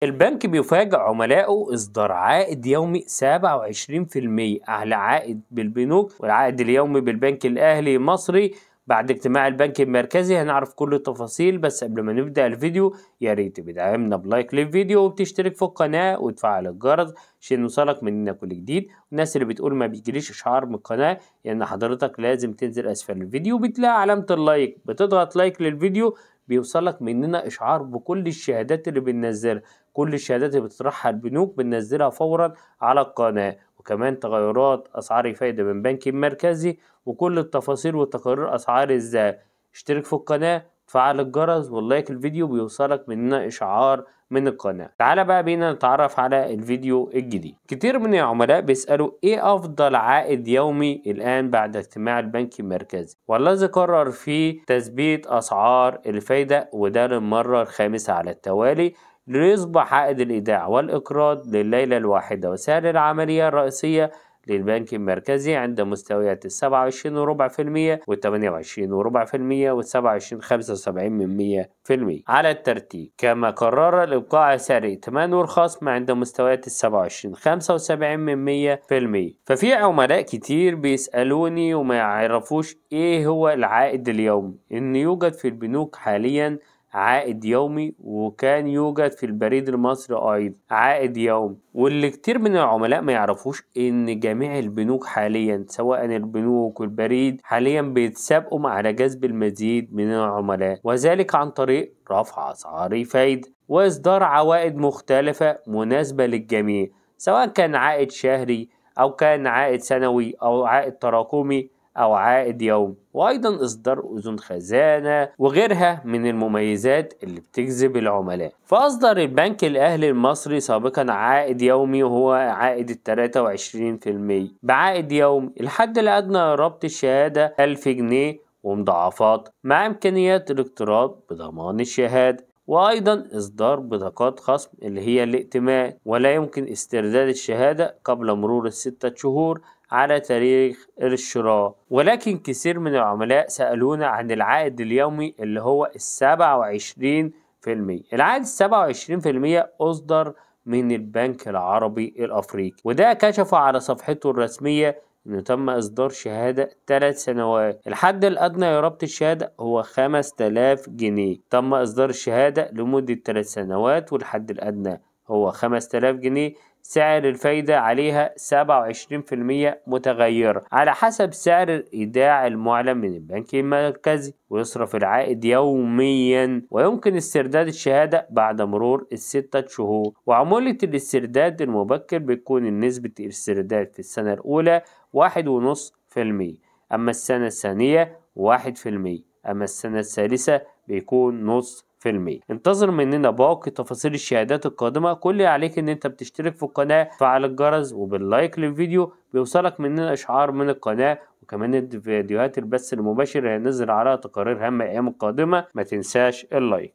البنك بيفاجئ عملائه إصدار عائد يومي 27% أعلى عائد بالبنوك، والعائد اليومي بالبنك الأهلي المصري بعد اجتماع البنك المركزي. هنعرف كل التفاصيل، بس قبل ما نبدأ الفيديو يا ريت تدعمنا بلايك للفيديو وبتشترك في القناة وتفعل الجرس عشان يوصلك مننا كل جديد. والناس اللي بتقول ما بيجيليش إشعار من القناة، يعني حضرتك لازم تنزل أسفل الفيديو بتلاقي علامة اللايك، بتضغط لايك للفيديو بيوصلك مننا إشعار بكل الشهادات اللي بننزلها. كل الشهادات اللي بتطرحها البنوك بننزلها فورا على القناة، وكمان تغيرات أسعار الفايدة من بنك مركزي وكل التفاصيل وتقارير أسعار ازاي. اشترك في القناة، تفعل الجرس واللايك الفيديو بيوصلك مننا إشعار من القناة. تعال بقى بينا نتعرف على الفيديو الجديد. كتير من العملاء بيسألوا ايه أفضل عائد يومي الآن بعد اجتماع البنك المركزي، والذي قرر فيه تثبيت أسعار الفايدة، وده للمرة الخامسة على التوالي، ليصبح عائد الإيداع والإقراض لليلة الواحدة وسعر العملية الرئيسية للبنك المركزي عند مستويات 27.4% و28.4% و27.75% على الترتيب. كما قرر الإبقاء سعر الائتمان والخصم عند مستويات 27.75%. ففي عملاء كتير بيسألوني وما يعرفوش ايه هو العائد اليومي. ان يوجد في البنوك حاليا عائد يومي، وكان يوجد في البريد المصري أيضا عائد يومي. واللي كتير من العملاء ما يعرفوش إن جميع البنوك حاليا، سواء البنوك والبريد، حاليا بيتسابقوا على جذب المزيد من العملاء، وذلك عن طريق رفع أسعار الفايدة وإصدار عوائد مختلفة مناسبة للجميع، سواء كان عائد شهري أو كان عائد سنوي أو عائد تراكمي أو عائد يومي، وأيضا إصدار أذون خزانة وغيرها من المميزات اللي بتجذب العملاء. فأصدر البنك الأهلي المصري سابقا عائد يومي، وهو عائد 23% بعائد يومي. الحد الأدنى لربط الشهادة 1000 جنيه ومضاعفات، مع إمكانيات الاقتراض بضمان الشهادة، وأيضا إصدار بطاقات خصم اللي هي الائتمان، ولا يمكن استرداد الشهادة قبل مرور ال6 شهور على تاريخ الشراء. ولكن كثير من العملاء سألونا عن العائد اليومي اللي هو 27%. العائد 27% أصدر من البنك العربي الأفريقي، وده كشف على صفحته الرسمية إنه تم إصدار شهادة 3 سنوات. الحد الأدنى لربط الشهادة هو 5000 جنيه. تم إصدار الشهادة لمدة 3 سنوات، والحد الأدنى هو 5000 جنيه. سعر الفايدة عليها 27% متغيرة على حسب سعر الإيداع المعلن من البنك المركزي، ويصرف العائد يوميا، ويمكن استرداد الشهادة بعد مرور ال6 شهور. وعمولة الاسترداد المبكر بتكون نسبة الاسترداد في السنة الأولى 1.5%، أما السنة الثانية 1%، أما السنة الثالثة بيكون 0.5%. انتظر مننا باقي تفاصيل الشهادات القادمة. كل اللي عليك ان انت بتشترك في القناة، تفعل الجرس، وباللايك للفيديو بيوصلك مننا اشعار من القناة. وكمان الفيديوهات البث المباشر اللي هننزل عليها تقارير هامة الايام القادمة، ما تنساش اللايك.